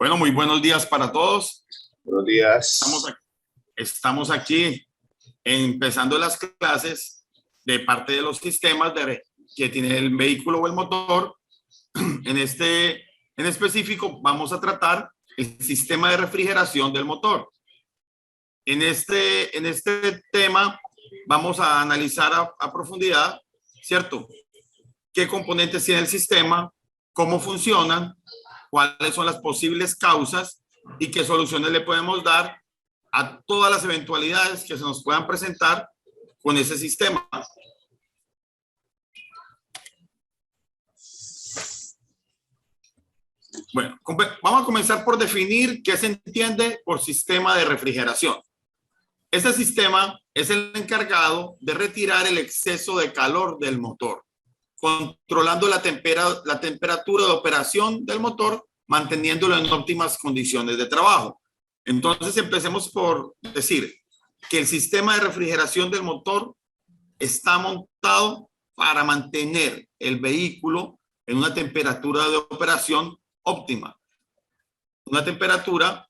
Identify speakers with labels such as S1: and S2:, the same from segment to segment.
S1: Bueno, muy buenos días para todos.
S2: Buenos días.
S1: Estamos aquí empezando las clases de parte de los sistemas que tiene el vehículo o el motor. En específico, vamos a tratar el sistema de refrigeración del motor. En este tema vamos a analizar a profundidad, ¿cierto? ¿Qué componentes tiene el sistema? ¿Cómo funcionan? ¿Cuáles son las posibles causas? ¿Y qué soluciones le podemos dar a todas las eventualidades que se nos puedan presentar con ese sistema? Bueno, vamos a comenzar por definir qué se entiende por sistema de refrigeración. Este sistema es el encargado de retirar el exceso de calor del motor, controlando la temperatura de operación del motor, manteniéndolo en óptimas condiciones de trabajo. Entonces, empecemos por decir que el sistema de refrigeración del motor está montado para mantener el vehículo en una temperatura de operación óptima. Una temperatura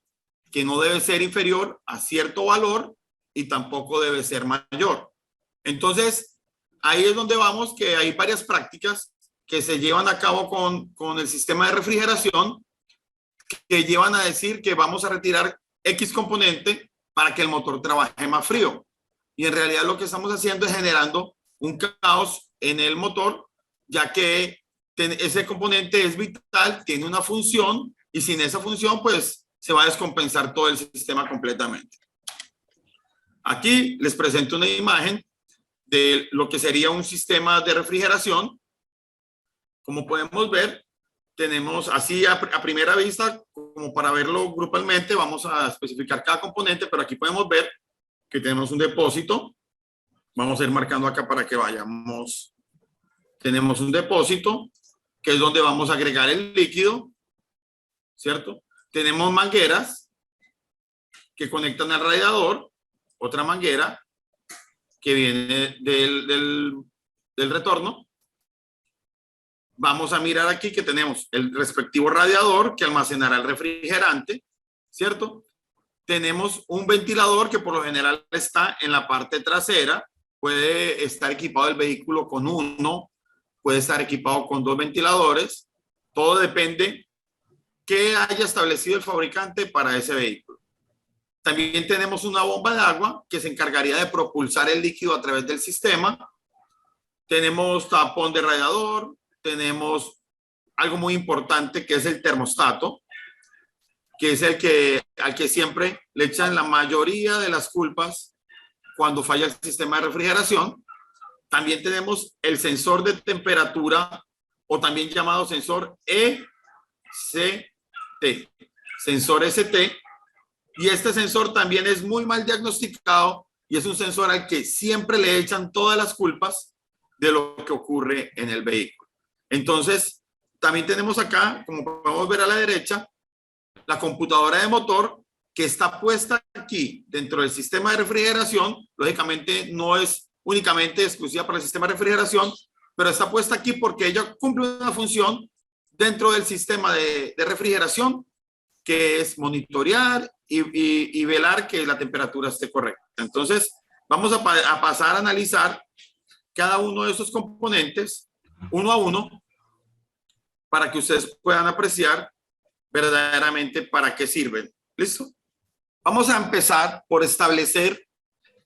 S1: que no debe ser inferior a cierto valor y tampoco debe ser mayor. Entonces, ahí es donde vamos, que hay varias prácticas que se llevan a cabo con el sistema de refrigeración que llevan a decir que vamos a retirar X componente para que el motor trabaje más frío. Y en realidad lo que estamos haciendo es generando un caos en el motor, ya que ese componente es vital, tiene una función, y sin esa función pues se va a descompensar todo el sistema completamente. Aquí les presento una imagen de lo que sería un sistema de refrigeración. Como podemos ver, tenemos así a primera vista, como para verlo grupalmente, vamos a especificar cada componente, pero aquí podemos ver que tenemos un depósito. Vamos a ir marcando acá para que vayamos. Tenemos un depósito, que es donde vamos a agregar el líquido, ¿cierto? Tenemos mangueras que conectan al radiador, otra manguera que viene del retorno. Vamos a mirar aquí que tenemos el respectivo radiador que almacenará el refrigerante, ¿cierto? Tenemos un ventilador que por lo general está en la parte trasera. Puede estar equipado el vehículo con uno, puede estar equipado con dos ventiladores. Todo depende qué haya establecido el fabricante para ese vehículo. También tenemos una bomba de agua que se encargaría de propulsar el líquido a través del sistema. Tenemos tapón de radiador. Tenemos algo muy importante que es el termostato, que es al que siempre le echan la mayoría de las culpas cuando falla el sistema de refrigeración. También tenemos el sensor de temperatura, o también llamado sensor ECT, sensor ST, y este sensor también es muy mal diagnosticado y es un sensor al que siempre le echan todas las culpas de lo que ocurre en el vehículo. Entonces, también tenemos acá, como podemos ver a la derecha, la computadora de motor que está puesta aquí dentro del sistema de refrigeración. Lógicamente no es únicamente exclusiva para el sistema de refrigeración, pero está puesta aquí porque ella cumple una función dentro del sistema de refrigeración, que es monitorear y velar que la temperatura esté correcta. Entonces, vamos a pasar a analizar cada uno de esos componentes uno a uno para que ustedes puedan apreciar verdaderamente para qué sirven. ¿Listo? Vamos a empezar por establecer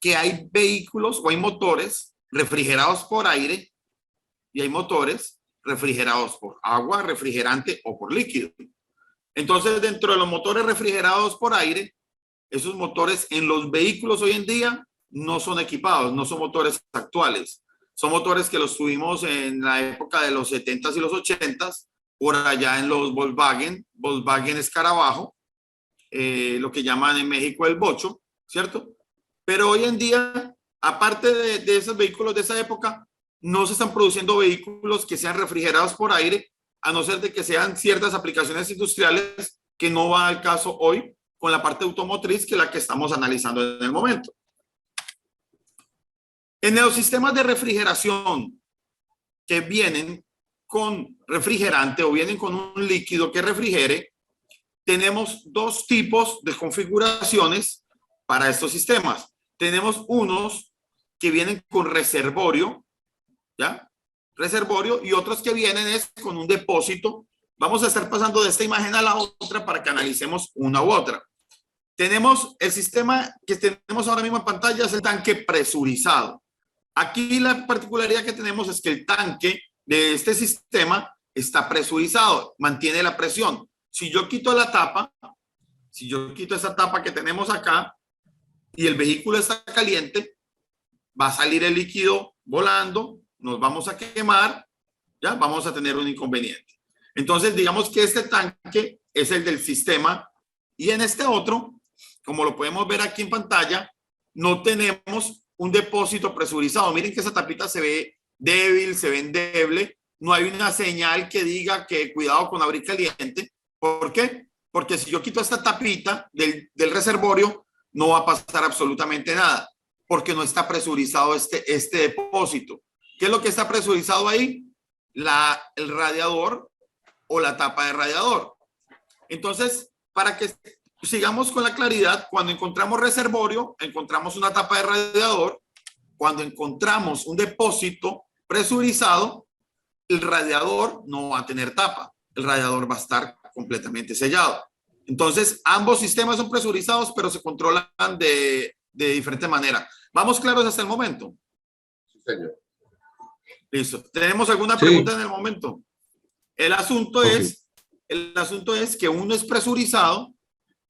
S1: que hay vehículos o hay motores refrigerados por aire y hay motores refrigerados por agua, refrigerante o por líquido. Entonces, dentro de los motores refrigerados por aire, esos motores en los vehículos hoy en día no son equipados, no son motores actuales. Son motores que los tuvimos en la época de los 70s y los 80s, por allá en los Volkswagen Escarabajo, lo que llaman en México el bocho, ¿cierto? Pero hoy en día, aparte de esos vehículos de esa época, no se están produciendo vehículos que sean refrigerados por aire, a no ser de que sean ciertas aplicaciones industriales, que no va al caso hoy con la parte automotriz, que es la que estamos analizando en el momento. En los sistemas de refrigeración que vienen con refrigerante o vienen con un líquido que refrigere, tenemos dos tipos de configuraciones para estos sistemas. Tenemos unos que vienen con reservorio, ¿ya? Reservorio, y otros que vienen es con un depósito. Vamos a estar pasando de esta imagen a la otra para que analicemos una u otra. Tenemos el sistema que tenemos ahora mismo en pantalla, es el tanque presurizado. Aquí la particularidad que tenemos es que el tanque de este sistema está presurizado, mantiene la presión. Si yo quito la tapa, si yo quito esa tapa que tenemos acá y el vehículo está caliente, va a salir el líquido volando, nos vamos a quemar, ya vamos a tener un inconveniente. Entonces, digamos que este tanque es el del sistema y en este otro, como lo podemos ver aquí en pantalla, no tenemos un depósito presurizado. Miren que esa tapita se ve débil, se ve endeble. No hay una señal que diga que cuidado con abrir caliente. ¿Por qué? Porque si yo quito esta tapita del reservorio, no va a pasar absolutamente nada, porque no está presurizado este depósito. ¿Qué es lo que está presurizado ahí? El radiador o la tapa de radiador. Entonces, para que sigamos con la claridad, cuando encontramos reservorio, encontramos una tapa de radiador. Cuando encontramos un depósito presurizado, el radiador no va a tener tapa. El radiador va a estar completamente sellado. Entonces, ambos sistemas son presurizados, pero se controlan de diferente manera. ¿Vamos claros hasta el momento?
S2: Sí, señor.
S1: Listo. ¿Tenemos alguna pregunta en el momento? El asunto es que uno es presurizado,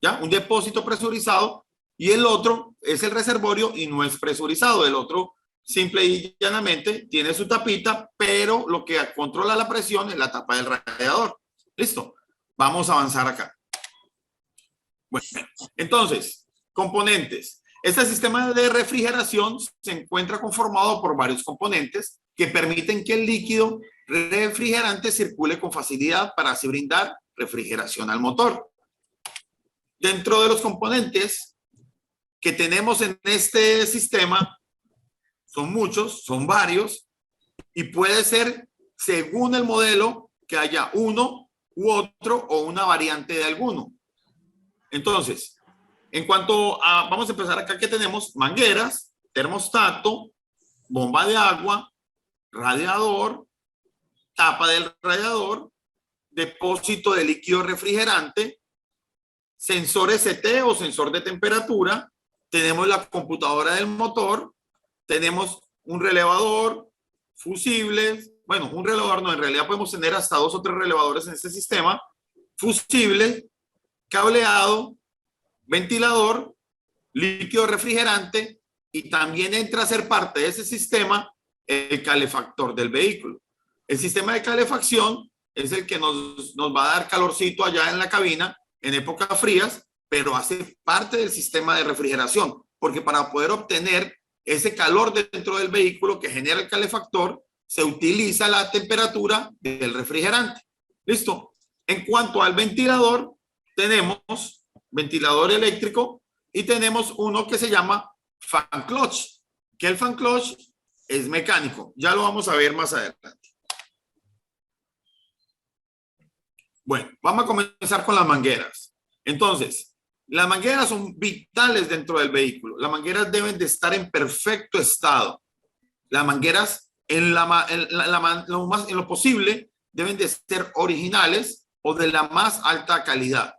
S1: ¿ya? Un depósito presurizado, y el otro es el reservorio y no es presurizado. El otro simple y llanamente tiene su tapita, pero lo que controla la presión es la tapa del radiador. Listo. Vamos a avanzar acá. Bueno, entonces, componentes. Este sistema de refrigeración se encuentra conformado por varios componentes que permiten que el líquido refrigerante circule con facilidad para así brindar refrigeración al motor. Dentro de los componentes que tenemos en este sistema, son muchos, son varios, y puede ser según el modelo que haya uno u otro o una variante de alguno. Entonces, en cuanto a, vamos a empezar acá que tenemos mangueras, termostato, bomba de agua, radiador, tapa del radiador, depósito de líquido refrigerante, sensor ST o sensor de temperatura, tenemos la computadora del motor, tenemos un relevador, fusibles, bueno, un relevador no, en realidad podemos tener hasta 2 o 3 relevadores en este sistema, fusibles, cableado, ventilador, líquido refrigerante, y también entra a ser parte de ese sistema el calefactor del vehículo. El sistema de calefacción es el que nos va a dar calorcito allá en la cabina en épocas frías, pero hace parte del sistema de refrigeración, porque para poder obtener ese calor dentro del vehículo que genera el calefactor, se utiliza la temperatura del refrigerante. ¿Listo? En cuanto al ventilador, tenemos ventilador eléctrico y tenemos uno que se llama fan clutch, que el fan clutch es mecánico. Ya lo vamos a ver más adelante. Bueno, vamos a comenzar con las mangueras. Entonces, las mangueras son vitales dentro del vehículo. Las mangueras deben de estar en perfecto estado. Las mangueras, en lo posible, deben de ser originales o de la más alta calidad.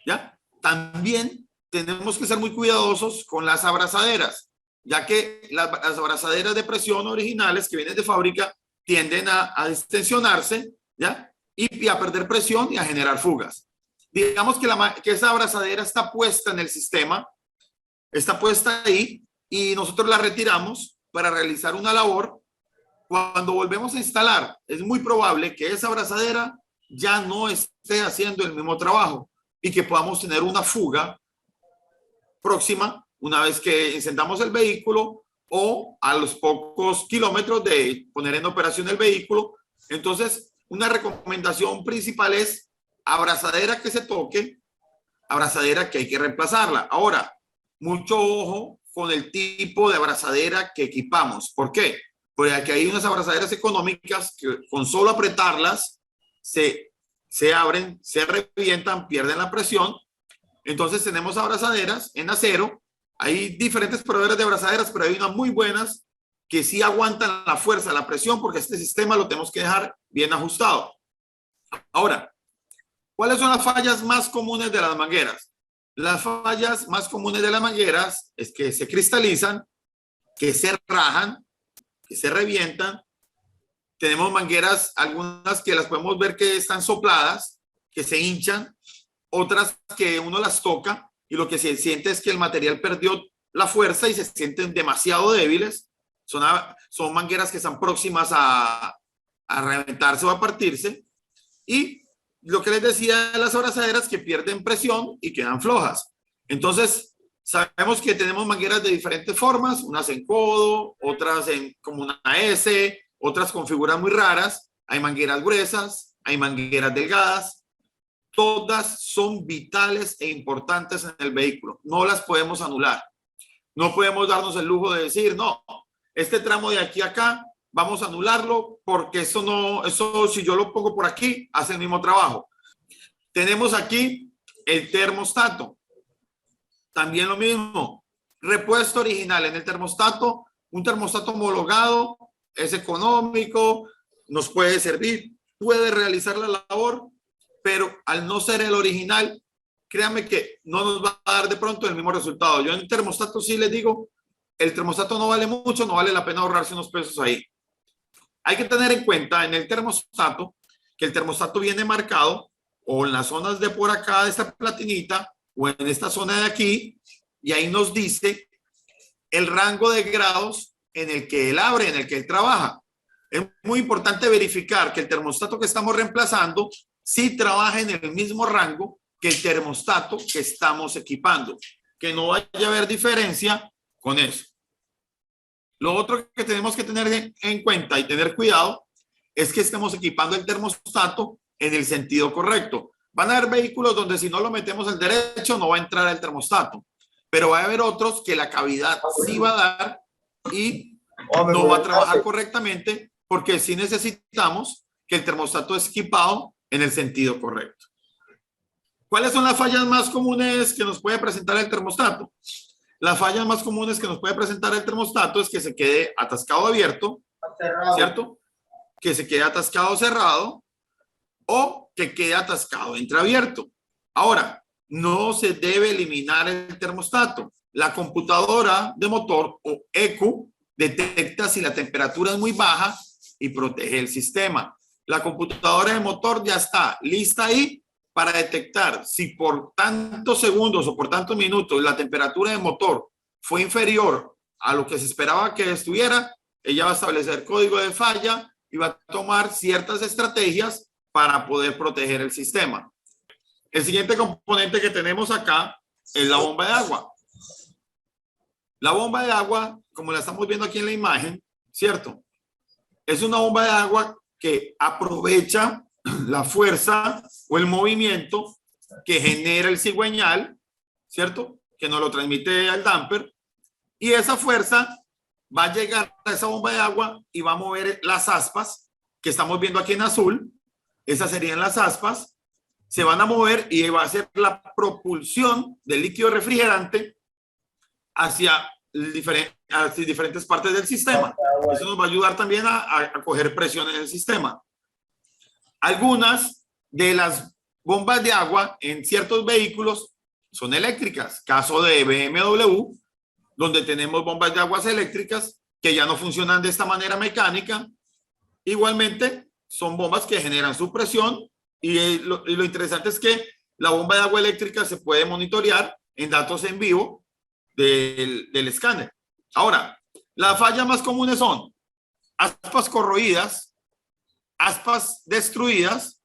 S1: ¿Ya? También tenemos que ser muy cuidadosos con las abrazaderas, ya que las abrazaderas de presión originales que vienen de fábrica tienden a distensionarse, ¿ya? Y a perder presión y a generar fugas. Digamos que esa abrazadera está puesta en el sistema, está puesta ahí, y nosotros la retiramos para realizar una labor. Cuando volvemos a instalar, es muy probable que esa abrazadera ya no esté haciendo el mismo trabajo y que podamos tener una fuga próxima una vez que encendamos el vehículo o a los pocos kilómetros de poner en operación el vehículo. Entonces, una recomendación principal es abrazadera que se toque, abrazadera que hay que reemplazarla. Ahora, mucho ojo con el tipo de abrazadera que equipamos. ¿Por qué? Porque aquí hay unas abrazaderas económicas que con solo apretarlas se se abren, se revientan, pierden la presión. Entonces tenemos abrazaderas en acero. Hay diferentes proveedores de abrazaderas, pero hay unas muy buenas que sí aguantan la fuerza, la presión, porque este sistema lo tenemos que dejar bien ajustado. Ahora, ¿cuáles son las fallas más comunes de las mangueras? Las fallas más comunes de las mangueras es que se cristalizan, que se rajan, que se revientan. Tenemos mangueras, algunas que las podemos ver que están sopladas, que se hinchan, otras que uno las toca y lo que se siente es que el material perdió la fuerza y se sienten demasiado débiles. Son mangueras que están próximas a reventarse o a partirse. Y lo que les decía de las abrazaderas, que pierden presión y quedan flojas. Entonces, sabemos que tenemos mangueras de diferentes formas, unas en codo, otras en como una S, otras con figuras muy raras. Hay mangueras gruesas, hay mangueras delgadas. Todas son vitales e importantes en el vehículo. No las podemos anular. No podemos darnos el lujo de decir, no, este tramo de aquí a acá, vamos a anularlo porque eso si yo lo pongo por aquí, hace el mismo trabajo. Tenemos aquí el termostato. También lo mismo. Repuesto original en el termostato. Un termostato homologado es económico, nos puede servir, puede realizar la labor, pero al no ser el original, créanme que no nos va a dar de pronto el mismo resultado. Yo en el termostato sí les digo, el termostato no vale mucho, no vale la pena ahorrarse unos pesos ahí. Hay que tener en cuenta en el termostato que el termostato viene marcado o en las zonas de por acá de esta platinita o en esta zona de aquí, y ahí nos dice el rango de grados en el que él abre, en el que él trabaja. Es muy importante verificar que el termostato que estamos reemplazando sí trabaja en el mismo rango que el termostato que estamos equipando, que no vaya a haber diferencia con eso. Lo otro que tenemos que tener en cuenta y tener cuidado es que estemos equipando el termostato en el sentido correcto. Van a haber vehículos donde si no lo metemos al derecho no va a entrar el termostato, pero va a haber otros que la cavidad sí va a dar y no va a trabajar correctamente porque sí necesitamos que el termostato esté equipado en el sentido correcto. ¿Cuáles son las fallas más comunes que nos puede presentar el termostato? Las fallas más comunes que nos puede presentar el termostato es que se quede atascado abierto, ¿cierto? Que se quede atascado cerrado o que quede atascado entreabierto. Ahora, no se debe eliminar el termostato. La computadora de motor o ECU detecta si la temperatura es muy baja y protege el sistema. La computadora de motor ya está lista ahí para detectar si por tantos segundos o por tantos minutos la temperatura de motor fue inferior a lo que se esperaba que estuviera. Ella va a establecer código de falla y va a tomar ciertas estrategias para poder proteger el sistema. El siguiente componente que tenemos acá es la bomba de agua. La bomba de agua, como la estamos viendo aquí en la imagen, ¿cierto? Es una bomba de agua que aprovecha la fuerza o el movimiento que genera el cigüeñal, ¿cierto? Que nos lo transmite al damper. Y esa fuerza va a llegar a esa bomba de agua y va a mover las aspas que estamos viendo aquí en azul. Esas serían las aspas. Se van a mover y va a ser la propulsión del líquido refrigerante hacia diferentes partes del sistema. Eso nos va a ayudar también a coger presión en el sistema. Algunas de las bombas de agua en ciertos vehículos son eléctricas. Caso de BMW, donde tenemos bombas de aguas eléctricas que ya no funcionan de esta manera mecánica. Igualmente, son bombas que generan su presión y lo interesante es que la bomba de agua eléctrica se puede monitorear en datos en vivo del escáner. Ahora, las fallas más comunes son aspas corroídas, aspas destruidas,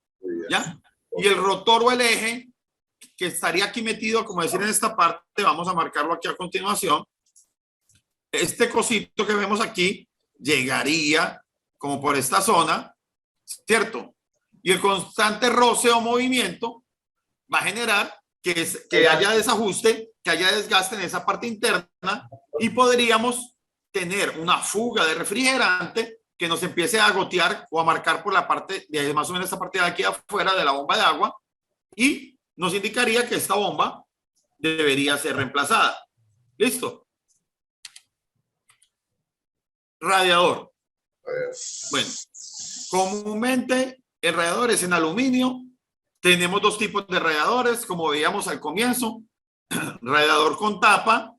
S1: ¿ya? Y el rotor o el eje que estaría aquí metido, como decir en esta parte, vamos a marcarlo aquí a continuación. Este cosito que vemos aquí llegaría como por esta zona, ¿cierto? Y el constante roce o movimiento va a generar que haya desajuste, que haya desgaste en esa parte interna y podríamos tener una fuga de refrigerante que nos empiece a gotear o a marcar por la parte de más o menos esta parte de aquí afuera de la bomba de agua y nos indicaría que esta bomba debería ser reemplazada. ¿Listo? Radiador. Bueno, comúnmente el radiador es en aluminio. Tenemos dos tipos de radiadores, como veíamos al comienzo, radiador con tapa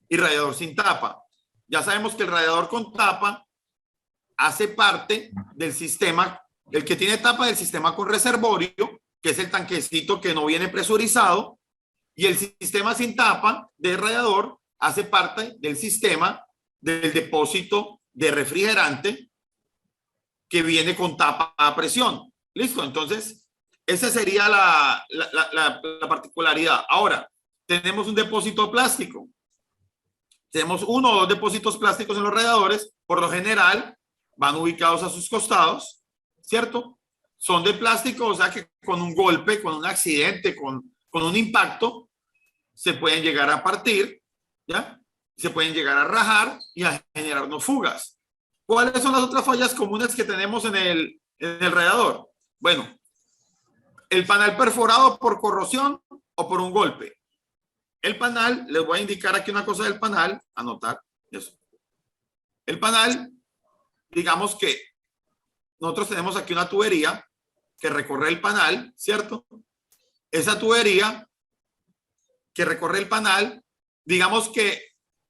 S1: y radiador sin tapa. Ya sabemos que el radiador con tapa hace parte del sistema, el que tiene tapa del sistema con reservorio, que es el tanquecito que no viene presurizado, y el sistema sin tapa de radiador hace parte del sistema del depósito de refrigerante que viene con tapa a presión. ¿Listo? Entonces, esa sería la particularidad. Ahora, tenemos un depósito plástico. Tenemos uno o dos depósitos plásticos en los radiadores. Por lo general, van ubicados a sus costados, ¿cierto? Son de plástico, o sea que con un golpe, con un accidente, con un impacto, se pueden llegar a partir, ¿ya? Se pueden llegar a rajar y a generarnos fugas. ¿Cuáles son las otras fallas comunes que tenemos en el radiador? Bueno, el panal perforado por corrosión o por un golpe. El panal, les voy a indicar aquí una cosa del panal, anotar eso. El panal, digamos que nosotros tenemos aquí una tubería que recorre el panal, ¿cierto? Esa tubería que recorre el panal, digamos que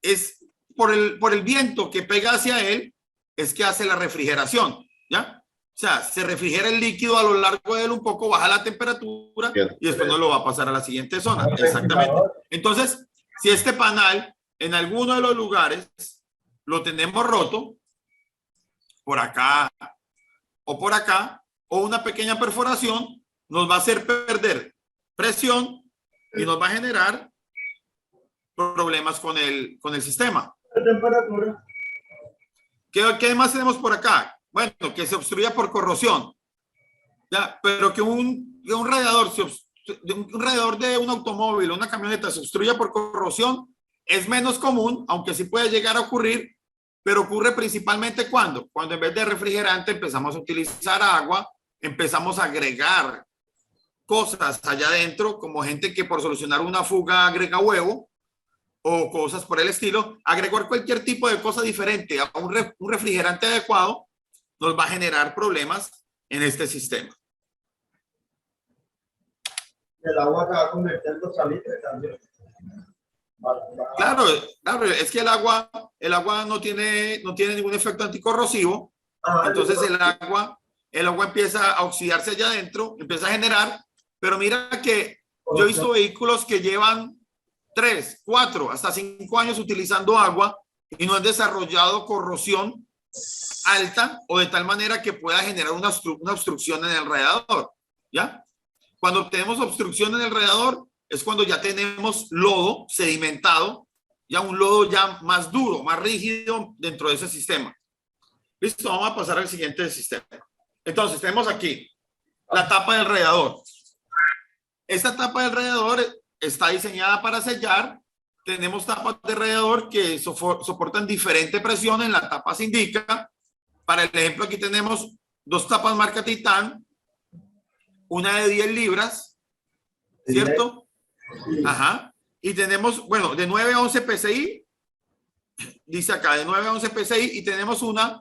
S1: es por el viento que pega hacia él, es que hace la refrigeración, ¿ya? O sea, se refrigera el líquido a lo largo de él un poco, baja la temperatura y después no lo va a pasar a la siguiente zona. Exactamente. Entonces, si este panal en alguno de los lugares lo tenemos roto, por acá o por acá, o una pequeña perforación, nos va a hacer perder presión y nos va a generar problemas con el sistema.
S2: La temperatura.
S1: ¿Qué más tenemos por acá? Bueno, que se obstruya por corrosión. ¿Ya? Pero que un radiador, un radiador de un automóvil o una camioneta se obstruya por corrosión es menos común, aunque sí puede llegar a ocurrir, pero ocurre principalmente cuando en vez de refrigerante empezamos a utilizar agua, empezamos a agregar cosas allá adentro, como gente que por solucionar una fuga agrega huevo o cosas por el estilo, agregar cualquier tipo de cosa diferente a un refrigerante adecuado nos va a generar problemas en este sistema.
S2: El agua se va convirtiendo en salitre también.
S1: Claro, es que el agua no tiene ningún efecto anticorrosivo. Entonces el agua empieza a oxidarse allá adentro, empieza a generar, pero mira que yo he visto vehículos que llevan 3, 4, hasta 5 años utilizando agua y no han desarrollado corrosión alta o de tal manera que pueda generar una obstrucción en el radiador, ¿ya? Cuando tenemos obstrucción en el radiador es cuando ya tenemos lodo sedimentado, ya un lodo ya más duro, más rígido dentro de ese sistema. Listo, vamos a pasar al siguiente sistema. Entonces tenemos aquí la tapa del radiador. Esta tapa del radiador está diseñada para sellar. Tenemos tapas de radiador que soportan diferente presión. En la tapa se indica. Para el ejemplo, aquí tenemos 2 tapas marca Titán, una de 10 libras, ¿cierto? Ajá. Y tenemos, bueno, de 9 a 11 PSI, dice acá, de 9 a 11 PSI, y tenemos una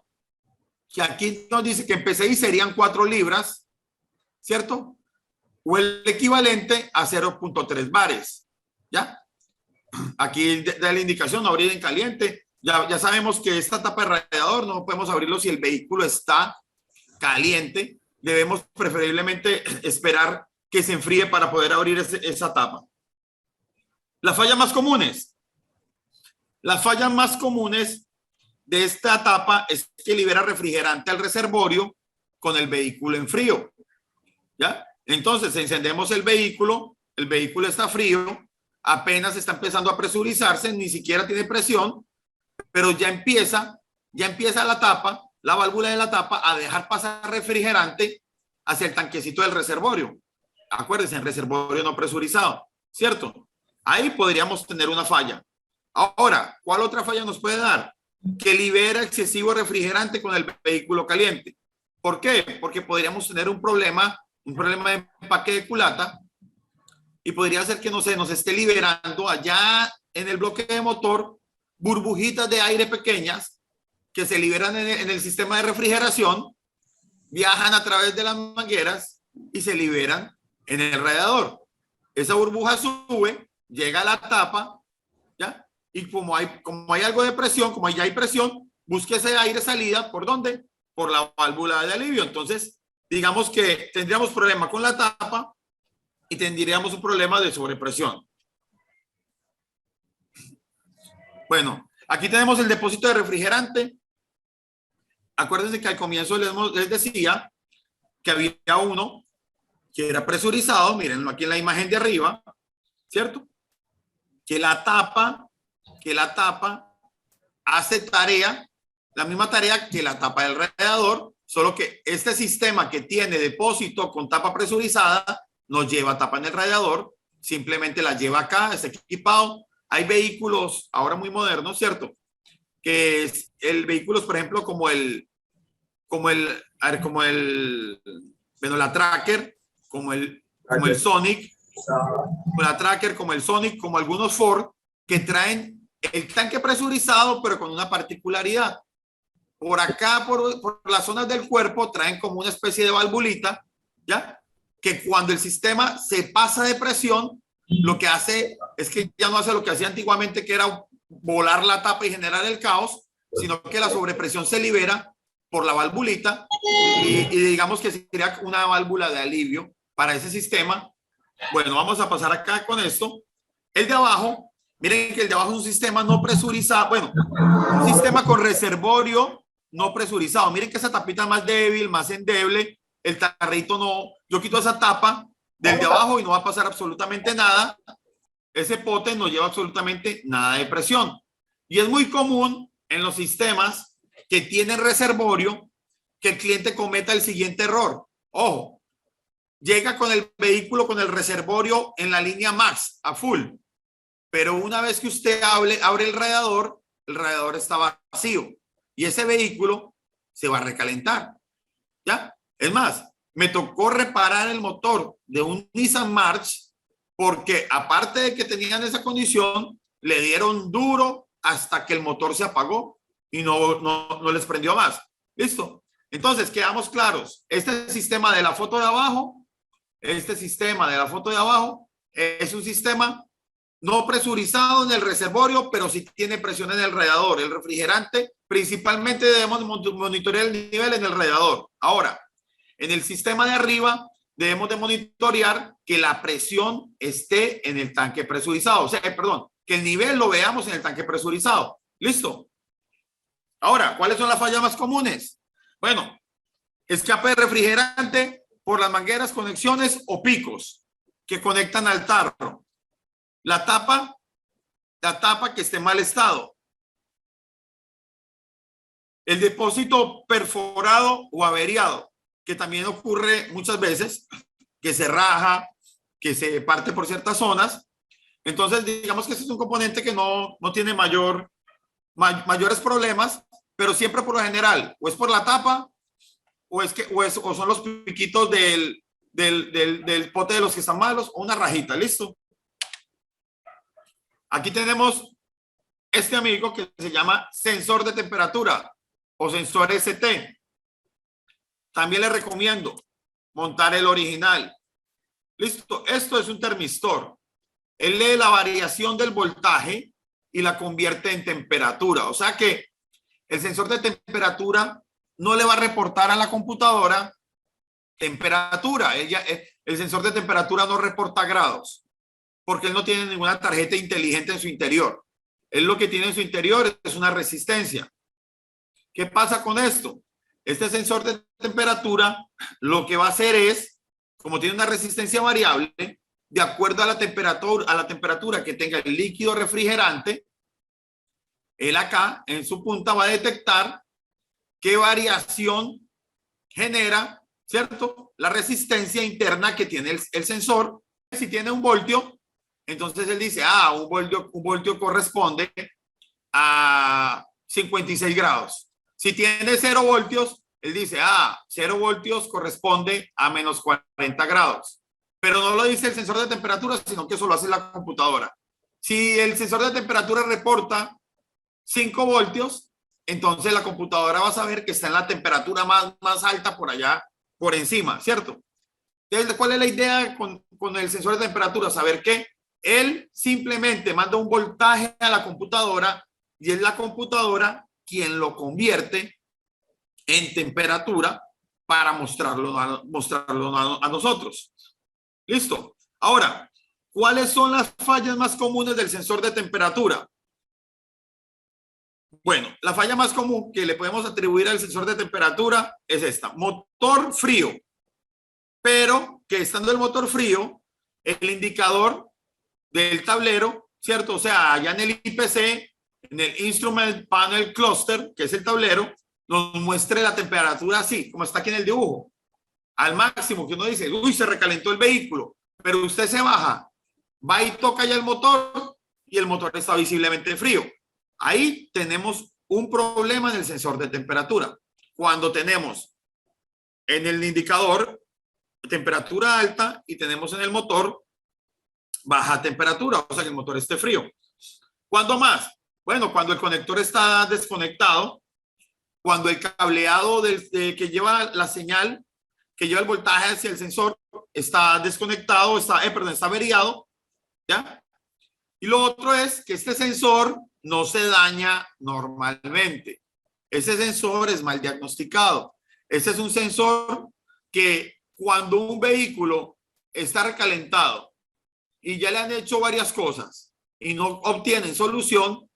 S1: que aquí nos dice que en PSI serían 4 libras, ¿cierto? O el equivalente a 0.3 bares, ¿ya? Aquí da la indicación, abrir en caliente. Ya sabemos que esta tapa de radiador no podemos abrirlo si el vehículo está caliente. Debemos preferiblemente esperar que se enfríe para poder abrir esa tapa. Las fallas más comunes. Las fallas más comunes de esta tapa es que libera refrigerante al reservorio con el vehículo en frío, ¿ya? Entonces encendemos el vehículo está frío, apenas está empezando a presurizarse, ni siquiera tiene presión, pero ya empieza la tapa, la válvula de la tapa a dejar pasar refrigerante hacia el tanquecito del reservorio. Acuérdense, el reservorio no presurizado, ¿cierto? Ahí podríamos tener una falla. Ahora, ¿cuál otra falla nos puede dar? que libera excesivo refrigerante con el vehículo caliente. ¿Por qué? Porque podríamos tener un problema de empaque de culata y podría ser que, no sé, nos esté liberando allá en el bloque de motor burbujitas de aire pequeñas que se liberan en el sistema de refrigeración, viajan a través de las mangueras y se liberan en el radiador. Esa burbuja sube, llega a la tapa, ¿ya? Y como hay algo de presión, como ya hay presión, busque ese aire salida, ¿por dónde? Por la válvula de alivio. Entonces, digamos que tendríamos problema con la tapa y tendríamos un problema de sobrepresión. Bueno, aquí tenemos el depósito de refrigerante. Acuérdense que al comienzo les decía que había uno que era presurizado, mírenlo aquí en la imagen de arriba, ¿cierto? Que la tapa hace la misma tarea que la tapa del radiador, solo que este sistema que tiene depósito con tapa presurizada no lleva tapa en el radiador, simplemente la lleva acá, está equipado. Hay vehículos ahora muy modernos, ¿cierto? Que es el vehículos, por ejemplo, como la Tracker, como el Sonic, como la Tracker, como el Sonic, como algunos Ford, que traen el tanque presurizado, pero con una particularidad. Por acá, por las zonas del cuerpo, traen como una especie de valvulita, ¿ya? Que cuando el sistema se pasa de presión, lo que hace es que ya no hace lo que hacía antiguamente, que era volar la tapa y generar el caos, sino que la sobrepresión se libera por la valvulita y digamos que sería una válvula de alivio para ese sistema. Bueno, vamos a pasar acá con esto. El de abajo, miren que el de abajo es un sistema no presurizado, bueno, un sistema con reservorio no presurizado. Miren que esa tapita es más débil, más endeble. El tarrito no, yo quito esa tapa del de abajo y no va a pasar absolutamente nada. Ese pote no lleva absolutamente nada de presión. Y es muy común en los sistemas que tienen reservorio que el cliente cometa el siguiente error. Ojo, llega con el vehículo con el reservorio en la línea max, a full. Pero una vez que usted abre el radiador está vacío. Y ese vehículo se va a recalentar. ¿Ya? Es más, me tocó reparar el motor de un Nissan March porque aparte de que tenían esa condición, le dieron duro hasta que el motor se apagó y no les prendió más. ¿Listo? Entonces, quedamos claros. Este sistema de la foto de abajo es un sistema no presurizado en el reservorio, pero sí tiene presión en el radiador. El refrigerante, principalmente debemos monitorear el nivel en el radiador. Ahora, en el sistema de arriba, debemos de monitorear que la presión esté en el tanque presurizado. O sea, que el nivel lo veamos en el tanque presurizado. ¿Listo? Ahora, ¿cuáles son las fallas más comunes? Bueno, escape de refrigerante por las mangueras, conexiones o picos que conectan al tarro. La tapa que esté en mal estado. El depósito perforado o averiado, que también ocurre muchas veces, que se raja, que se parte por ciertas zonas. Entonces, digamos que este es un componente que no tiene mayores problemas, pero siempre por lo general, o es por la tapa, o son los piquitos del pote de los que están malos, o una rajita, ¿listo? Aquí tenemos este amigo que se llama sensor de temperatura o sensor ST. También le recomiendo montar el original. Listo, esto es un termistor. Él lee la variación del voltaje y la convierte en temperatura. O sea que el sensor de temperatura no le va a reportar a la computadora temperatura. El sensor de temperatura no reporta grados, porque él no tiene ninguna tarjeta inteligente en su interior. Él lo que tiene en su interior es una resistencia. ¿Qué pasa con esto? Este sensor de temperatura lo que va a hacer es, como tiene una resistencia variable, de acuerdo a la temperatura que tenga el líquido refrigerante, él acá en su punta va a detectar qué variación genera, ¿cierto? La resistencia interna que tiene el sensor. Si tiene 1 voltio, entonces él dice, 1 voltio corresponde a 56 grados. Si tiene 0 voltios, él dice, 0 voltios corresponde a menos 40 grados. Pero no lo dice el sensor de temperatura, sino que eso lo hace la computadora. Si el sensor de temperatura reporta 5 voltios, entonces la computadora va a saber que está en la temperatura más alta por allá, por encima, ¿cierto? Entonces, ¿cuál es la idea con el sensor de temperatura? Saber que él simplemente manda un voltaje a la computadora y es la computadora quien lo convierte en temperatura para mostrarlo a nosotros. ¿Listo? Ahora, ¿cuáles son las fallas más comunes del sensor de temperatura? Bueno, la falla más común que le podemos atribuir al sensor de temperatura es esta: motor frío. Pero que estando el motor frío, el indicador del tablero, ¿cierto? O sea, allá en el IPC, en el Instrument Panel Cluster, que es el tablero, nos muestre la temperatura así, como está aquí en el dibujo, al máximo, que uno dice, uy, se recalentó el vehículo, pero usted se baja, va y toca ya el motor y el motor está visiblemente frío. Ahí tenemos un problema en el sensor de temperatura. Cuando tenemos en el indicador temperatura alta y tenemos en el motor baja temperatura, o sea que el motor esté frío. ¿Cuándo más? Bueno, cuando el conector está desconectado, cuando el cableado que lleva la señal, que lleva el voltaje hacia el sensor, está desconectado, está averiado, ¿ya? Y lo otro es que este sensor no se daña normalmente. Ese sensor es mal diagnosticado. Ese es un sensor que cuando un vehículo está recalentado y ya le han hecho varias cosas y no obtienen solución,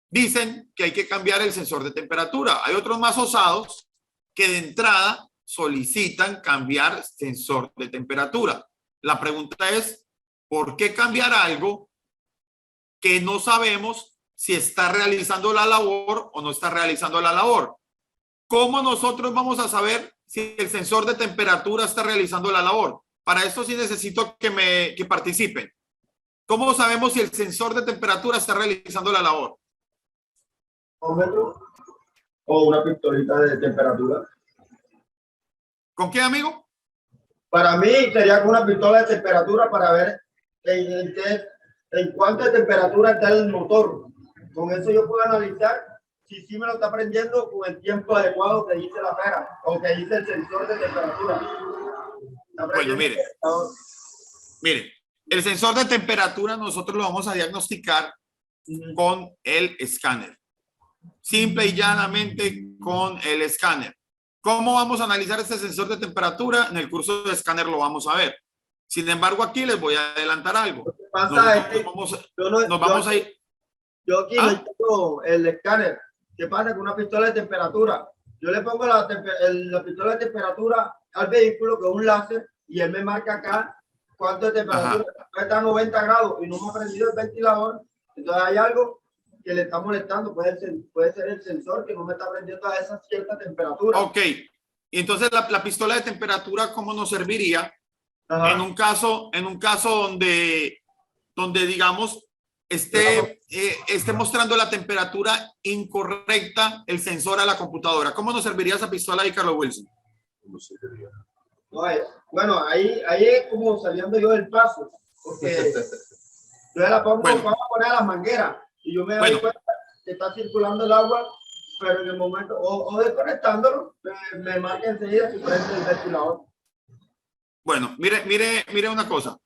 S1: dicen que hay que cambiar el sensor de temperatura. Hay otros más osados que de entrada solicitan cambiar sensor de temperatura. La pregunta es, ¿por qué cambiar algo que no sabemos si está realizando la labor o no está realizando la labor? ¿Cómo nosotros vamos a saber si el sensor de temperatura está realizando la labor? Para esto sí necesito que participen. ¿Cómo sabemos si el sensor de temperatura está realizando la labor?
S2: O una pistolita de temperatura.
S1: ¿Con qué, amigo?
S2: Para mí sería con una pistola de temperatura para ver en cuánta temperatura está el motor. Con eso yo puedo analizar si sí me lo está prendiendo con el tiempo adecuado que dice la pera o que dice el sensor de temperatura.
S1: Bueno, mire, el sensor de temperatura nosotros lo vamos a diagnosticar con el escáner. Simple y llanamente con el escáner. ¿Cómo vamos a analizar este sensor de temperatura? En el curso de escáner lo vamos a ver. Sin embargo, aquí les voy a adelantar algo. Nos vamos a ir.
S2: Yo aquí no tengo el escáner. ¿Qué pasa con una pistola de temperatura? Yo le pongo la pistola de temperatura al vehículo con un láser y él me marca acá cuánto de temperatura. Está a 90 grados y no me ha prendido el ventilador. Entonces hay algo que le está molestando. Puede ser el sensor que no me está prendiendo a esa cierta temperatura.
S1: Ok. Y entonces la pistola de temperatura, ¿cómo nos serviría? En un caso donde digamos esté mostrando la temperatura incorrecta el sensor a la computadora. ¿Cómo nos serviría esa pistola ahí, Carlos Wilson?
S2: Bueno, ahí es como saliendo yo del paso, porque yo la pongo, vamos a poner a las mangueras y yo me doy cuenta que está circulando el agua, pero en el momento, o desconectándolo, me marca enseguida si prende el ventilador.
S1: Bueno, mire una cosa,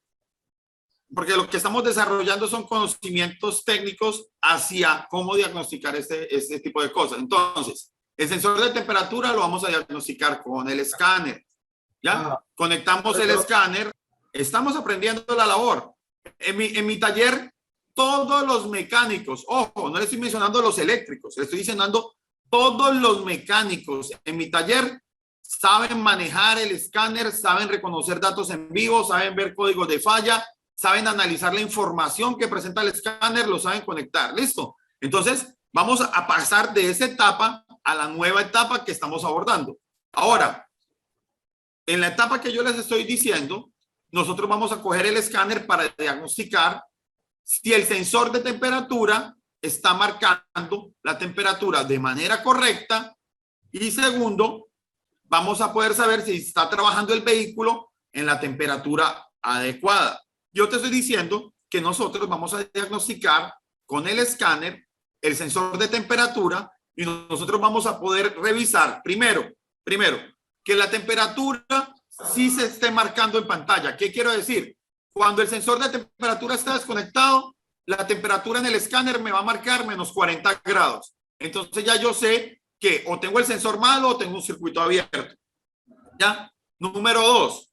S1: porque lo que estamos desarrollando son conocimientos técnicos hacia cómo diagnosticar este tipo de cosas. Entonces, el sensor de temperatura lo vamos a diagnosticar con el escáner. ¿Ya? Conectamos el escáner. Estamos aprendiendo la labor. En mi taller, todos los mecánicos, ojo, no le estoy mencionando los eléctricos, le estoy mencionando todos los mecánicos en mi taller saben manejar el escáner, saben reconocer datos en vivo, saben ver códigos de falla, saben analizar la información que presenta el escáner, lo saben conectar. ¿Listo? Entonces, vamos a pasar de esa etapa a la nueva etapa que estamos abordando. Ahora, en la etapa que yo les estoy diciendo, nosotros vamos a coger el escáner para diagnosticar si el sensor de temperatura está marcando la temperatura de manera correcta. Y segundo, vamos a poder saber si está trabajando el vehículo en la temperatura adecuada. Yo te estoy diciendo que nosotros vamos a diagnosticar con el escáner el sensor de temperatura y nosotros vamos a poder revisar primero que la temperatura sí se esté marcando en pantalla. ¿Qué quiero decir? Cuando el sensor de temperatura está desconectado, la temperatura en el escáner me va a marcar menos 40 grados. Entonces ya yo sé que o tengo el sensor malo o tengo un circuito abierto. ¿Ya? Número dos.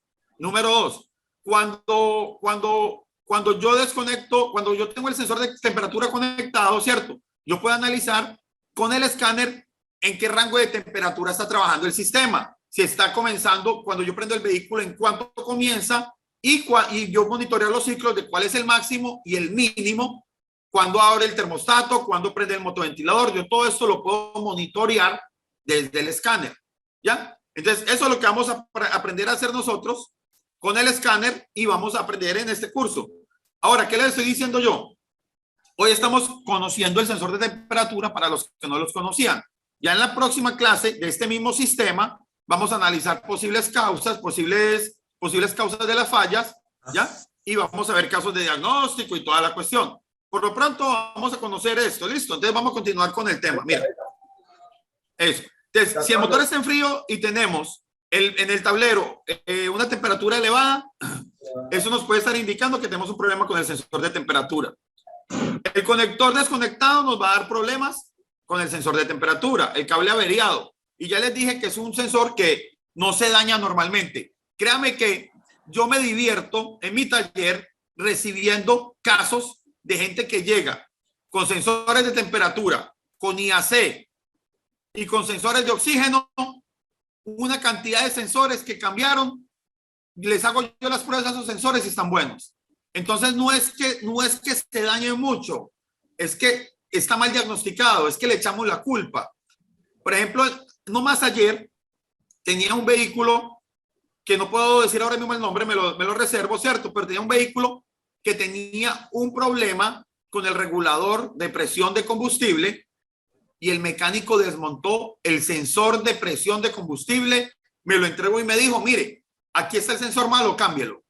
S1: Cuando yo desconecto, cuando yo tengo el sensor de temperatura conectado, ¿cierto? Yo puedo analizar con el escáner en qué rango de temperatura está trabajando el sistema. Si está comenzando, cuando yo prendo el vehículo, en cuánto comienza y yo monitoreo los ciclos de cuál es el máximo y el mínimo, cuando abre el termostato, cuando prende el motoventilador. Yo todo esto lo puedo monitorear desde el escáner. ¿Ya? Entonces, eso es lo que vamos a aprender a hacer nosotros con el escáner y vamos a aprender en este curso. Ahora, ¿qué les estoy diciendo yo? Hoy estamos conociendo el sensor de temperatura para los que no los conocían. Ya en la próxima clase de este mismo sistema vamos a analizar posibles causas, posibles causas de las fallas, ¿ya? Y vamos a ver casos de diagnóstico y toda la cuestión. Por lo pronto vamos a conocer esto, ¿listo? Entonces vamos a continuar con el tema. Mira, eso. Entonces, si el motor está en frío y tenemos en el tablero una temperatura elevada, eso nos puede estar indicando que tenemos un problema con el sensor de temperatura. El conector desconectado nos va a dar problemas con el sensor de temperatura, el cable averiado. Y ya les dije que es un sensor que no se daña normalmente. Créame que yo me divierto en mi taller recibiendo casos de gente que llega con sensores de temperatura, con IAC y con sensores de oxígeno, una cantidad de sensores que cambiaron. Les hago yo las pruebas a esos sensores y están buenos. Entonces no es que se dañe mucho, es que está mal diagnosticado, es que le echamos la culpa. Por ejemplo, no más ayer tenía un vehículo que no puedo decir ahora mismo el nombre, me lo reservo, ¿cierto? Pero tenía un vehículo que tenía un problema con el regulador de presión de combustible y el mecánico desmontó el sensor de presión de combustible, me lo entregó y me dijo, mire, aquí está el sensor malo, cámbielo.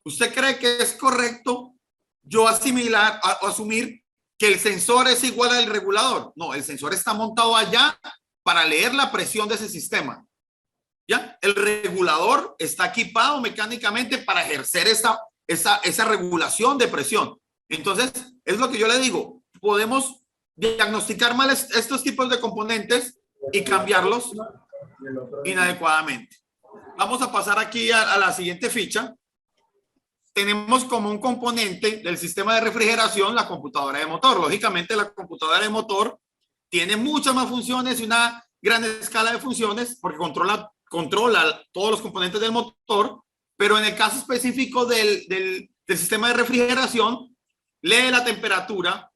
S1: ¿Usted cree que es correcto yo asumir que el sensor es igual al regulador? No, el sensor está montado allá para leer la presión de ese sistema. ¿Ya? El regulador está equipado mecánicamente para ejercer esa regulación de presión. Entonces, es lo que yo le digo. Podemos diagnosticar mal estos tipos de componentes y cambiarlos inadecuadamente. Vamos a pasar aquí a la siguiente ficha. Tenemos como un componente del sistema de refrigeración la computadora de motor. Lógicamente, la computadora de motor tiene muchas más funciones y una gran escala de funciones porque controla todos los componentes del motor, pero en el caso específico del sistema de refrigeración, lee la temperatura,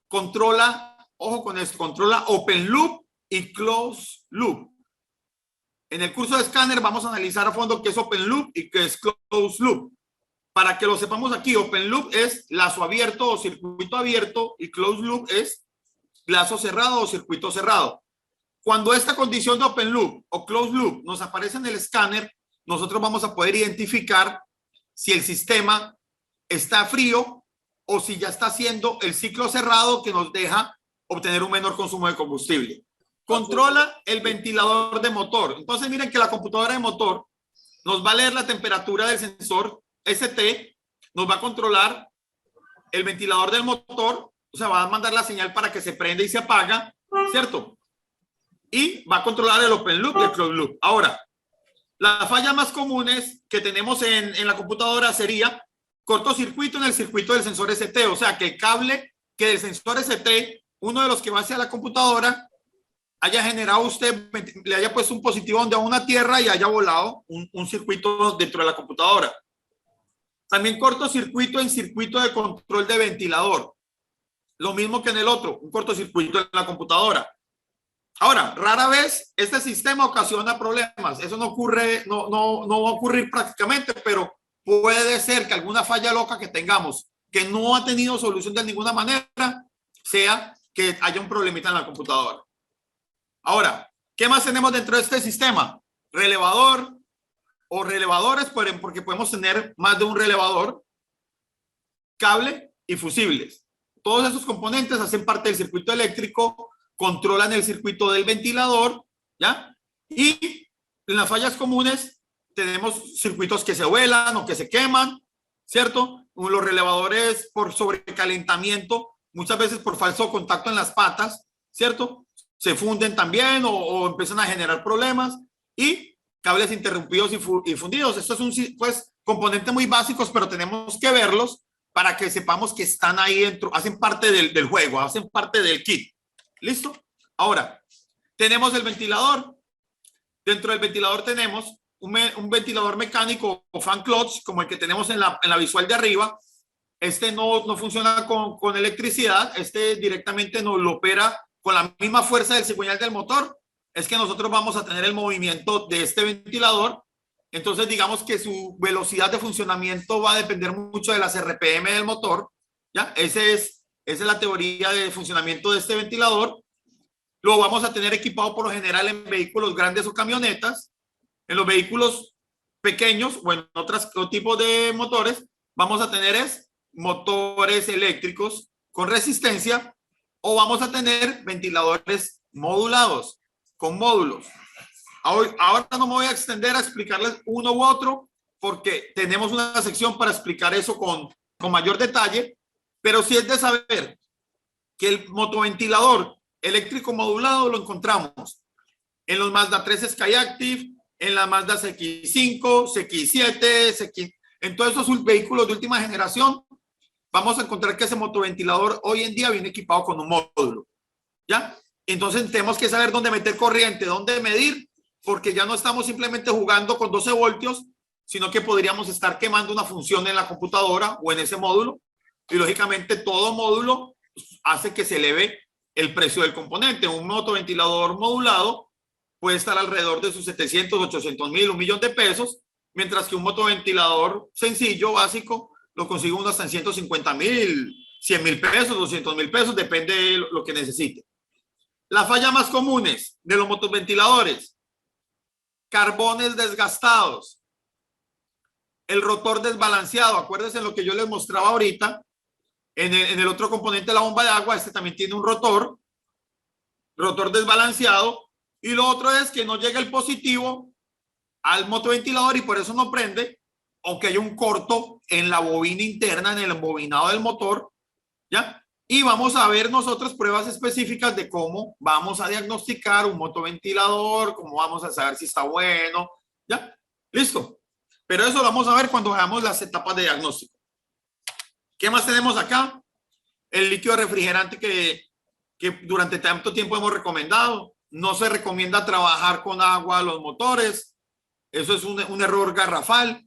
S1: controla, ojo con esto, controla open loop y closed loop. En el curso de escáner vamos a analizar a fondo qué es open loop y qué es closed loop. Para que lo sepamos aquí, open loop es lazo abierto o circuito abierto y closed loop es lazo cerrado o circuito cerrado. Cuando esta condición de open loop o closed loop nos aparece en el escáner, nosotros vamos a poder identificar si el sistema está frío o si ya está haciendo el ciclo cerrado que nos deja obtener un menor consumo de combustible. Controla el ventilador de motor. Entonces miren que la computadora de motor nos va a leer la temperatura del sensor ST, nos va a controlar el ventilador del motor, o sea, va a mandar la señal para que se prenda y se apaga, ¿cierto? Y va a controlar el open loop y el closed loop. Ahora, las fallas más comunes que tenemos en la computadora sería cortocircuito en el circuito del sensor ST, o sea, que el cable que del sensor ST, uno de los que va hacia la computadora, haya generado usted, le haya puesto un positivo donde a una tierra y haya volado un circuito dentro de la computadora. También cortocircuito en circuito de control de ventilador. Lo mismo que en el otro, un cortocircuito en la computadora. Ahora, rara vez este sistema ocasiona problemas. Eso no ocurre, no va a ocurrir prácticamente, pero puede ser que alguna falla loca que tengamos que no ha tenido solución de ninguna manera sea que haya un problemita en la computadora. Ahora, ¿qué más tenemos dentro de este sistema? Relevador o relevadores, porque podemos tener más de un relevador, cable y fusibles. Todos esos componentes hacen parte del circuito eléctrico, controlan el circuito del ventilador, ¿ya? Y en las fallas comunes tenemos circuitos que se vuelan o que se queman, ¿cierto? Los relevadores por sobrecalentamiento, muchas veces por falso contacto en las patas, ¿cierto? Se funden también o empiezan a generar problemas, y cables interrumpidos y fundidos. Estos son pues componentes muy básicos, pero tenemos que verlos para que sepamos que están ahí dentro, hacen parte del juego, hacen parte del kit. ¿Listo? Ahora, tenemos el ventilador. Dentro del ventilador tenemos un ventilador mecánico o fan clutch, como el que tenemos en la visual de arriba. Este no funciona con electricidad, este directamente nos lo opera con la misma fuerza del cigüeñal del motor. Es que nosotros vamos a tener el movimiento de este ventilador. Entonces, digamos que su velocidad de funcionamiento va a depender mucho de las RPM del motor, ¿ya? Esa es la teoría de funcionamiento de este ventilador. Lo vamos a tener equipado por lo general en vehículos grandes o camionetas. En los vehículos pequeños o en otros tipos de motores, vamos a tener motores eléctricos con resistencia, o vamos a tener ventiladores modulados con módulos. Ahora no me voy a extender a explicarles uno u otro, porque tenemos una sección para explicar eso con mayor detalle, pero sí es de saber que el motoventilador eléctrico modulado lo encontramos en los Mazda 3 Skyactiv, en la Mazda CX-5, CX-7, en todos esos vehículos de última generación. Vamos a encontrar que ese motoventilador hoy en día viene equipado con un módulo, ¿ya? Entonces tenemos que saber dónde meter corriente, dónde medir, porque ya no estamos simplemente jugando con 12 voltios, sino que podríamos estar quemando una función en la computadora o en ese módulo, y lógicamente todo módulo hace que se eleve el precio del componente. Un motoventilador modulado puede estar alrededor de sus 700, 800 mil, 1 millón de pesos, mientras que un motoventilador sencillo, básico, lo consigue uno hasta en 150 mil, 100 mil pesos, 200 mil pesos, depende de lo que necesite. Las fallas más comunes de los motoventiladores: carbones desgastados, el rotor desbalanceado. Acuérdense lo que yo les mostraba ahorita. En el otro componente de la bomba de agua, este también tiene un rotor desbalanceado. Y lo otro es que no llega el positivo al motoventilador y por eso no prende, aunque hay un corto en la bobina interna, en el embobinado del motor, ¿ya? Y vamos a ver nosotros pruebas específicas de cómo vamos a diagnosticar un motoventilador, cómo vamos a saber si está bueno, ¿ya? Listo. Pero eso lo vamos a ver cuando veamos las etapas de diagnóstico. ¿Qué más tenemos acá? El líquido refrigerante que durante tanto tiempo hemos recomendado. No se recomienda trabajar con agua los motores. Eso es un error garrafal.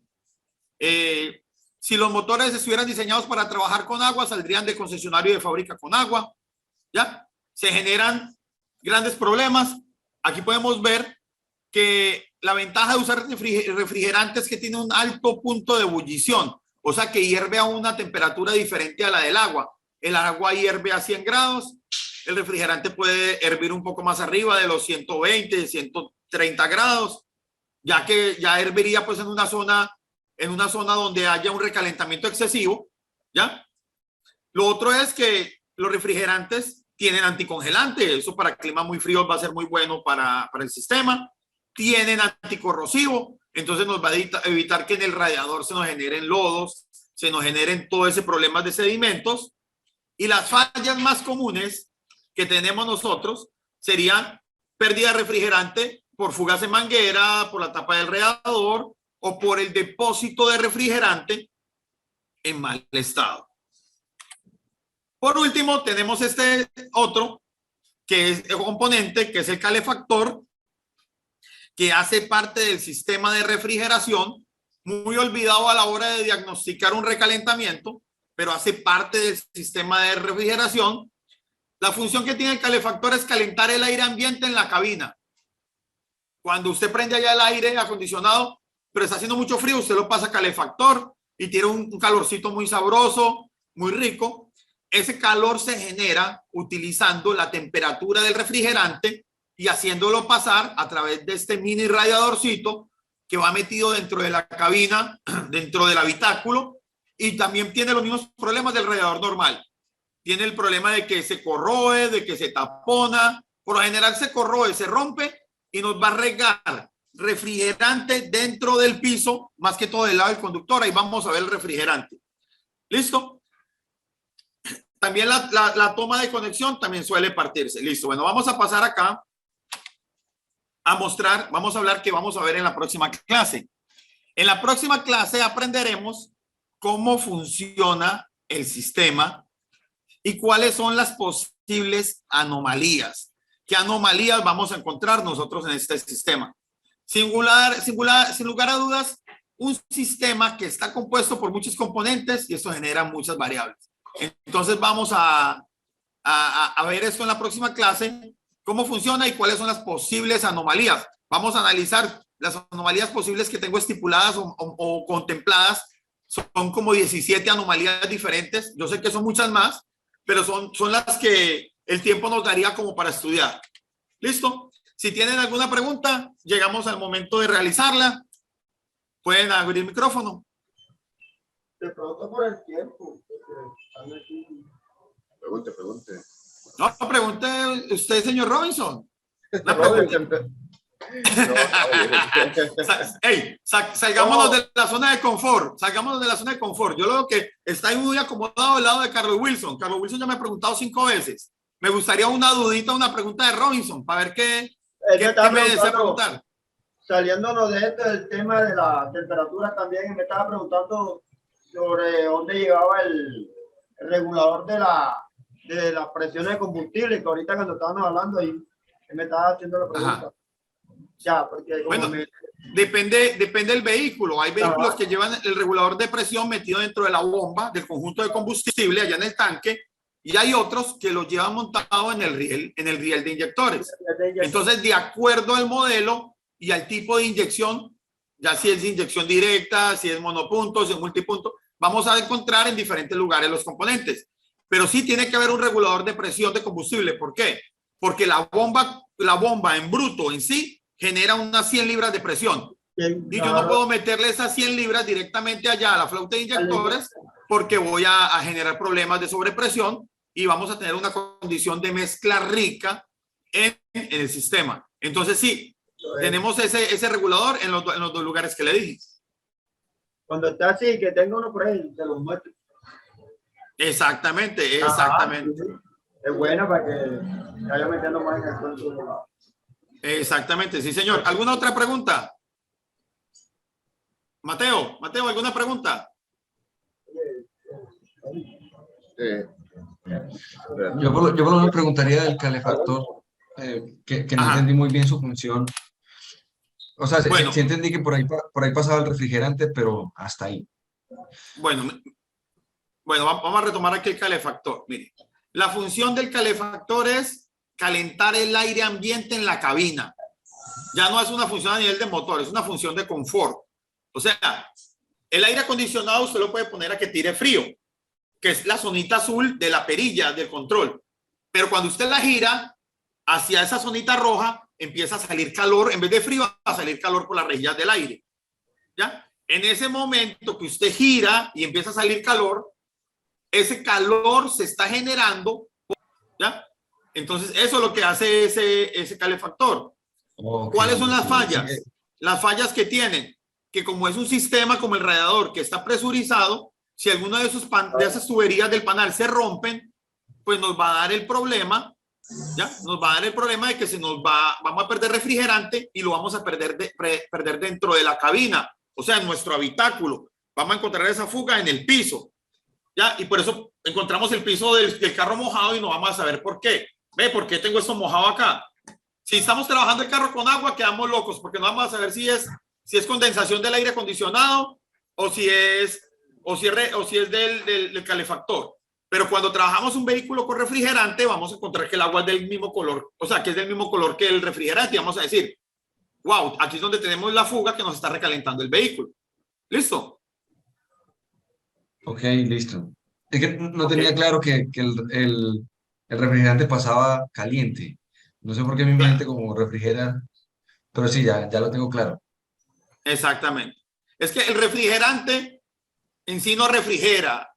S1: Si los motores estuvieran diseñados para trabajar con agua, saldrían de concesionario de fábrica con agua, ¿ya? Se generan grandes problemas. Aquí podemos ver que la ventaja de usar refrigerantes es que tiene un alto punto de ebullición, o sea que hierve a una temperatura diferente a la del agua. El agua hierve a 100 grados, el refrigerante puede hervir un poco más arriba de los 120, 130 grados, ya que ya herviría pues en una zona donde haya un recalentamiento excesivo, ¿ya? Lo otro es que los refrigerantes tienen anticongelante, eso para climas muy fríos va a ser muy bueno para el sistema. Tienen anticorrosivo, entonces nos va a evitar que en el radiador se nos generen lodos, se nos generen todo ese problema de sedimentos. Y las fallas más comunes que tenemos nosotros serían pérdida de refrigerante por fugas de manguera, por la tapa del radiador o por el depósito de refrigerante en mal estado. Por último, tenemos este otro, que es el componente, que es el calefactor, que hace parte del sistema de refrigeración, muy olvidado a la hora de diagnosticar un recalentamiento, pero hace parte del sistema de refrigeración. La función que tiene el calefactor es calentar el aire ambiente en la cabina. Cuando usted prende allá el aire acondicionado, pero está haciendo mucho frío, usted lo pasa a calefactor y tiene un calorcito muy sabroso, muy rico. ese calor se genera utilizando la temperatura del refrigerante y haciéndolo pasar a través de este mini radiadorcito que va metido dentro de la cabina, dentro del habitáculo, y también tiene los mismos problemas del radiador normal. Tiene el problema de que se corroe, de que se tapona. Por lo general se corroe, se rompe y nos va a regar refrigerante dentro del piso, más que todo del lado del conductor. Ahí vamos a ver el refrigerante. ¿Listo? También la toma de conexión también suele partirse. Listo. Bueno, vamos a pasar acá a mostrar, vamos a hablar que vamos a ver en la próxima clase. En la próxima clase aprenderemos cómo funciona el sistema y cuáles son las posibles anomalías. ¿Qué anomalías vamos a encontrar nosotros en este sistema? Sin lugar a dudas, un sistema que está compuesto por muchos componentes y esto genera muchas variables. Entonces vamos a ver esto en la próxima clase, cómo funciona y cuáles son las posibles anomalías. Vamos a analizar las anomalías posibles que tengo estipuladas o contempladas. Son como 17 anomalías diferentes. Yo sé que son muchas más, pero son las que el tiempo nos daría como para estudiar. ¿Listo? Si tienen alguna pregunta, llegamos al momento de realizarla. Pueden abrir el micrófono.
S2: Te pregunto por el tiempo.
S3: Pregunte.
S1: No, pregunte usted, señor Robinson. Hey, salgámonos de la zona de confort. Salgámonos de la zona de confort. Yo lo que está muy acomodado al lado de Carlos Wilson. Carlos Wilson ya me ha preguntado 5 veces. Me gustaría una dudita, una pregunta de Robinson para ver qué me desea preguntar.
S2: Saliéndonos de esto, el tema de la temperatura también, me estaba preguntando sobre dónde llevaba el regulador de las presiones de combustible, que ahorita cuando estábamos hablando ahí, me estaba haciendo la pregunta.
S1: Ajá.
S2: Ya, porque
S1: bueno, depende del vehículo. Hay vehículos que llevan el regulador de presión metido dentro de la bomba del conjunto de combustible allá en el tanque, y hay otros que lo llevan montado en el riel de inyectores. Entonces, de acuerdo al modelo y al tipo de inyección, ya si es inyección directa, si es monopunto, si es multipunto, vamos a encontrar en diferentes lugares los componentes. Pero sí tiene que haber un regulador de presión de combustible. ¿Por qué? Porque la bomba en bruto en sí genera unas 100 libras de presión. Y yo no puedo meterle esas 100 libras directamente allá a la flauta de inyectores porque voy a generar problemas de sobrepresión y vamos a tener una condición de mezcla rica en el sistema. Entonces sí, tenemos ese regulador en los 2 lugares que le dije.
S2: Cuando está así, que tenga uno por ahí, te lo muestro.
S1: Exactamente.
S2: Sí. Es bueno para que vaya metiendo más en el cuento.
S1: Exactamente, sí, señor. ¿Alguna otra pregunta? Mateo, ¿alguna pregunta?
S4: Yo por lo menos preguntaría del calefactor, que no entendí muy bien su función. O sea,
S1: bueno,
S4: sí entendí que por ahí pasaba el refrigerante, pero hasta ahí.
S1: Bueno, vamos a retomar aquí el calefactor. Mire, la función del calefactor es calentar el aire ambiente en la cabina. Ya no es una función a nivel de motor, es una función de confort. O sea, el aire acondicionado usted lo puede poner a que tire frío, que es la zonita azul de la perilla del control. Pero cuando usted la gira hacia esa zonita roja, empieza a salir calor, en vez de frío, a salir calor por las rejillas del aire. ¿Ya? En ese momento que usted gira y empieza a salir calor, ese calor se está generando, ¿ya? Entonces, eso es lo que hace ese calefactor. Okay. ¿Cuáles son las fallas? Sí. Las fallas que tienen, que como es un sistema como el radiador que está presurizado, si alguna de esas tuberías del panel se rompen, pues nos va a dar el problema, ¿ya? Nos va a dar el problema de que vamos a perder refrigerante y lo vamos a perder dentro de la cabina, o sea, en nuestro habitáculo. Vamos a encontrar esa fuga en el piso, ¿ya? Y por eso encontramos el piso del carro mojado y no vamos a saber por qué. ¿Ve? ¿Por qué tengo esto mojado acá? Si estamos trabajando el carro con agua, quedamos locos porque no vamos a saber si es condensación del aire acondicionado o si es del calefactor. Pero cuando trabajamos un vehículo con refrigerante, vamos a encontrar que el agua es del mismo color, o sea, que es del mismo color que el refrigerante. Y vamos a decir, wow, aquí es donde tenemos la fuga que nos está recalentando el vehículo. ¿Listo?
S4: Ok, listo. Es que no tenía claro que el refrigerante pasaba caliente. No sé por qué mi mente como refrigera, pero sí, ya lo tengo claro.
S1: Exactamente. Es que el refrigerante en sí no refrigera,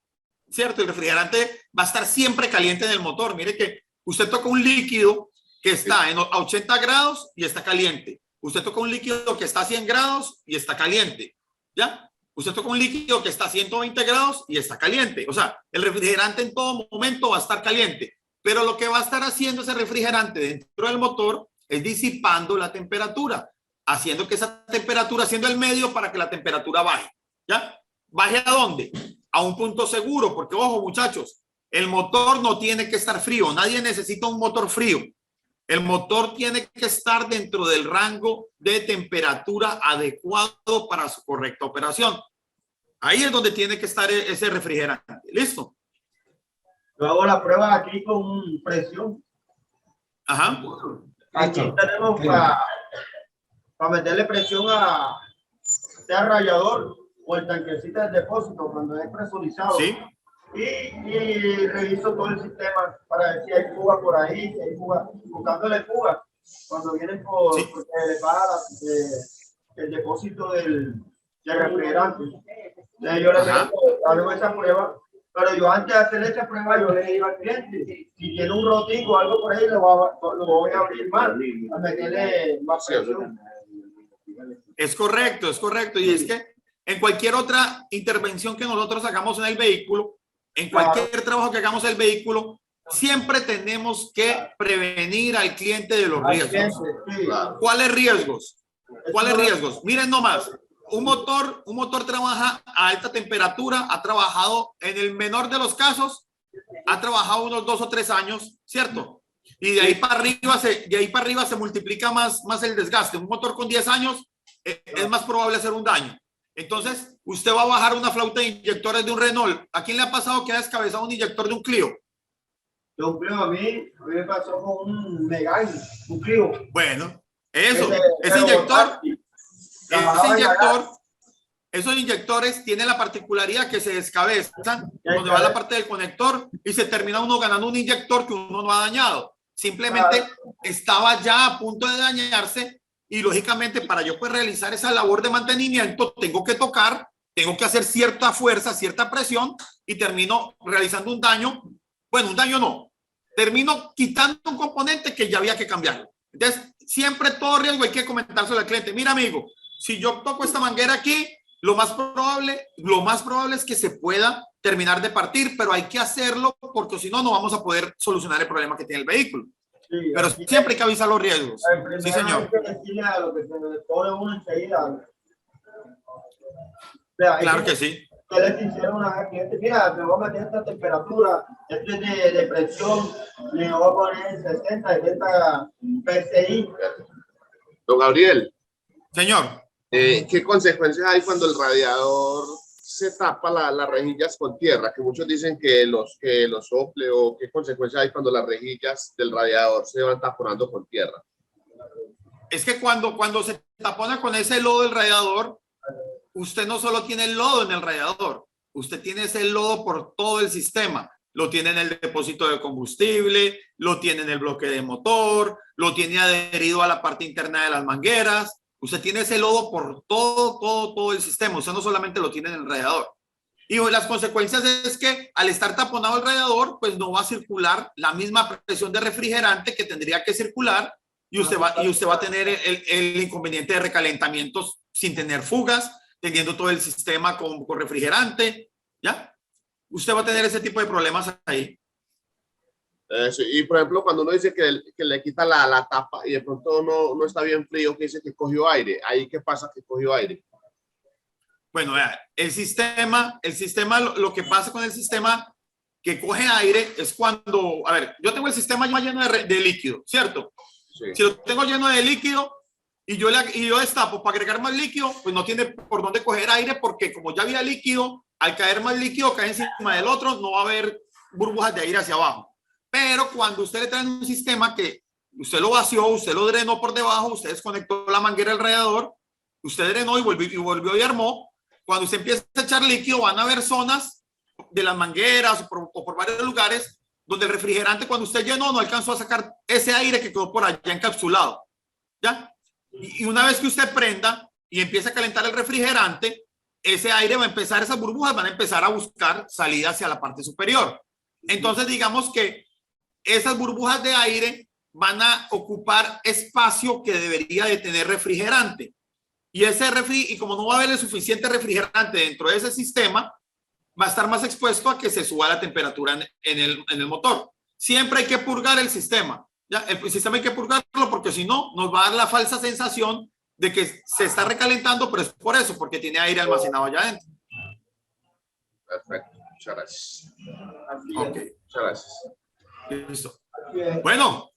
S1: ¿cierto? El refrigerante va a estar siempre caliente en el motor. Mire que usted toca un líquido que está a 80 grados y está caliente. Usted toca un líquido que está a 100 grados y está caliente. ¿Ya? Usted toca un líquido que está a 120 grados y está caliente. O sea, el refrigerante en todo momento va a estar caliente. Pero lo que va a estar haciendo ese refrigerante dentro del motor es disipando la temperatura, haciendo que esa temperatura, haciendo el medio para que la temperatura baje. ¿Ya? ¿Baje a dónde? A un punto seguro, porque ojo muchachos, el motor no tiene que estar frío, nadie necesita un motor frío. El motor tiene que estar dentro del rango de temperatura adecuado para su correcta operación. Ahí es donde tiene que estar ese refrigerante. ¿Listo?
S2: Yo hago la prueba aquí con presión.
S1: Ajá.
S2: Aquí tenemos para meterle presión a sea radiador o el tanquecito del depósito cuando es presurizado.
S1: Sí.
S2: Y reviso todo el sistema para ver si hay fuga por ahí, si hay fuga, buscándole fuga cuando vienen por elevada el depósito del refrigerante. Entonces yo le hago esa prueba, pero yo antes de hacer esa prueba yo le digo al cliente, si tiene un rotico o algo por ahí, lo voy a abrir más, a meterle más presión.
S1: Es correcto, es correcto. Y es que en cualquier otra intervención que nosotros hagamos en el vehículo, en cualquier trabajo que hagamos en el vehículo, siempre tenemos que prevenir al cliente de los riesgos. ¿Cuáles riesgos? ¿Cuáles riesgos? Miren nomás, un motor trabaja a alta temperatura, ha trabajado en el menor de los casos, ha trabajado unos 2 o 3 años, ¿cierto? Y de ahí para arriba se multiplica más el desgaste. Un motor con 10 años es más probable hacer un daño. Entonces, usted va a bajar una flauta de inyectores de un Renault. ¿A quién le ha pasado que ha descabezado un inyector de un Clio?
S2: De un Clio a mí me pasó con un Megane, un Clio.
S1: Bueno, ese esos inyectores tienen la particularidad que se descabezan donde va la parte del conector y se termina uno ganando un inyector que uno no ha dañado. Simplemente estaba ya a punto de dañarse. Y lógicamente para yo pues realizar esa labor de mantenimiento tengo que tocar, tengo que hacer cierta fuerza, cierta presión y termino realizando un daño. Bueno, un daño no. Termino quitando un componente que ya había que cambiarlo. Entonces, siempre todo riesgo hay que comentárselo al cliente. Mira, amigo, si yo toco esta manguera aquí, lo más probable es que se pueda terminar de partir, pero hay que hacerlo porque si no, no vamos a poder solucionar el problema que tiene el vehículo. Sí, pero siempre hay que avisar los riesgos. Sí, señor. Claro que sí.
S2: Que les hicieron una cliente, mira, me voy a meter esta temperatura, esto es de presión, le voy a poner 60, 70 PSI.
S3: Don Gabriel.
S1: Señor.
S3: ¿Qué consecuencias hay cuando el radiador se tapa las rejillas con tierra? Que muchos dicen que los sople, o qué consecuencias hay cuando las rejillas del radiador se van taponando con tierra.
S1: Es que cuando se tapona con ese lodo del radiador, usted no solo tiene el lodo en el radiador, usted tiene ese lodo por todo el sistema. Lo tiene en el depósito de combustible, lo tiene en el bloque de motor, lo tiene adherido a la parte interna de las mangueras. Usted tiene ese lodo por todo el sistema. Usted no solamente lo tiene en el radiador. Y las consecuencias es que al estar taponado el radiador, pues no va a circular la misma presión de refrigerante que tendría que circular y usted va a tener el inconveniente de recalentamientos sin tener fugas, teniendo todo el sistema con refrigerante, ¿ya? Usted va a tener ese tipo de problemas ahí.
S3: Y por ejemplo, cuando uno dice que le quita la tapa y de pronto no está bien frío, que dice que cogió aire, ¿ahí qué pasa que cogió aire?
S1: Bueno, vea, el sistema, lo que pasa con el sistema que coge aire es cuando, a ver, yo tengo el sistema ya lleno de líquido, ¿cierto? Sí. Si lo tengo lleno de líquido y yo destapo para agregar más líquido, pues no tiene por dónde coger aire porque como ya había líquido, al caer más líquido cae encima del otro, no va a haber burbujas de aire hacia abajo. Pero cuando usted le trae un sistema que usted lo vació, usted lo drenó por debajo, usted desconectó la manguera del radiador, usted drenó y volvió y armó, cuando usted empieza a echar líquido van a haber zonas de las mangueras o por varios lugares donde el refrigerante, cuando usted llenó, no alcanzó a sacar ese aire que quedó por allá encapsulado. ¿Ya? Y una vez que usted prenda y empieza a calentar el refrigerante, ese aire va a empezar, esas burbujas van a empezar a buscar salida hacia la parte superior. Entonces, digamos que esas burbujas de aire van a ocupar espacio que debería de tener refrigerante. Y ese y como no va a haber el suficiente refrigerante dentro de ese sistema, va a estar más expuesto a que se suba la temperatura en el motor. Siempre hay que purgar el sistema. ¿Ya? El sistema hay que purgarlo porque si no, nos va a dar la falsa sensación de que se está recalentando, pero es por eso, porque tiene aire almacenado allá adentro.
S3: Perfecto, muchas gracias.
S1: Okay.
S3: Muchas gracias.
S1: Listo. Bueno,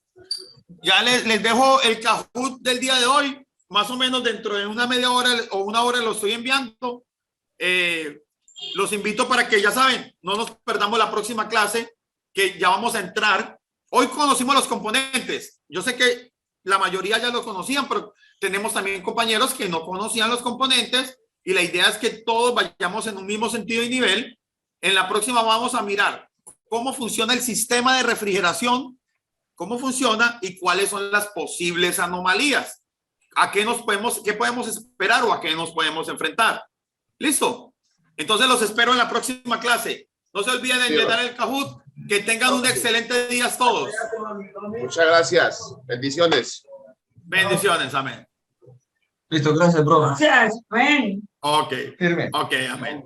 S1: ya les dejo el Kahoot del día de hoy. Más o menos dentro de una media hora o una hora lo estoy enviando. Los invito para que, ya saben, no nos perdamos la próxima clase, que ya vamos a entrar. Hoy conocimos los componentes. Yo sé que la mayoría ya lo conocían, pero tenemos también compañeros que no conocían los componentes y la idea es que todos vayamos en un mismo sentido y nivel. En la próxima vamos a mirar cómo funciona el sistema de refrigeración, cómo funciona y cuáles son las posibles anomalías. ¿A qué podemos esperar o a qué nos podemos enfrentar? ¿Listo? Entonces los espero en la próxima clase. No se olviden de llenar el Kahoot. Que tengan un excelente día todos.
S3: Muchas gracias. Bendiciones.
S1: Bendiciones. Amén.
S4: Listo, gracias, bro.
S5: Gracias, amén.
S1: Ok.
S4: Firme.
S1: Ok, amén.